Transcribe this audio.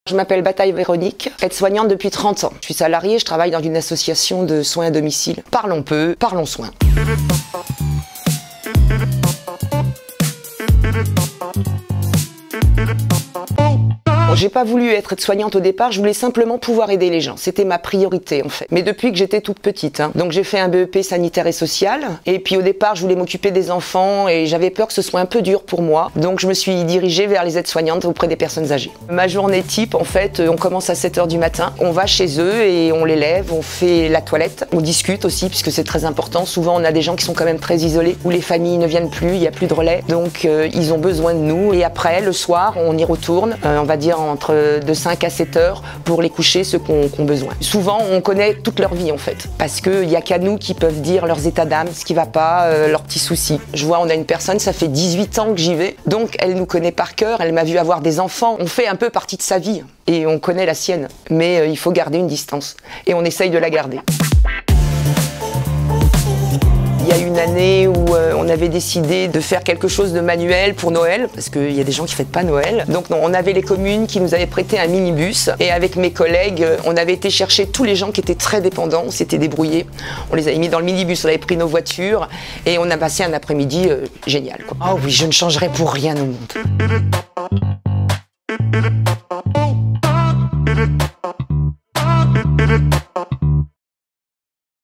Je m'appelle Bataille Véronique, aide-soignante depuis 30 ans. Je suis salariée, je travaille dans une association de soins à domicile. Parlons peu, parlons soins. J'ai pas voulu être aide-soignante au départ, je voulais simplement pouvoir aider les gens. C'était ma priorité en fait. Mais depuis que j'étais toute petite, Donc j'ai fait un BEP sanitaire et social. Et puis au départ, je voulais m'occuper des enfants et j'avais peur que ce soit un peu dur pour moi. Donc je me suis dirigée vers les aides-soignantes auprès des personnes âgées. Ma journée type, en fait, on commence à 7 h du matin. On va chez eux et on les lève, on fait la toilette. On discute aussi puisque c'est très important. Souvent, on a des gens qui sont quand même très isolés, où les familles ne viennent plus, il n'y a plus de relais. Donc ils ont besoin de nous. Et après, le soir, on y retourne, on va dire entre de 5 à 7 heures pour les coucher, ceux qui ont besoin. Souvent, on connaît toute leur vie en fait, parce qu'il n'y a qu'à nous qui peuvent dire leurs états d'âme, ce qui ne va pas, leurs petits soucis. Je vois, on a une personne, ça fait 18 ans que j'y vais, donc elle nous connaît par cœur, elle m'a vu avoir des enfants, on fait un peu partie de sa vie et on connaît la sienne, mais il faut garder une distance et on essaye de la garder. Il y a une année où on avait décidé de faire quelque chose de manuel pour Noël, parce qu'il y a des gens qui ne fêtent pas Noël. Donc on avait les communes qui nous avaient prêté un minibus, et avec mes collègues, on avait été chercher tous les gens qui étaient très dépendants, on s'était débrouillés. On les avait mis dans le minibus, on avait pris nos voitures, et on a passé un après-midi génial, quoi. Oh oui, je ne changerai pour rien au monde.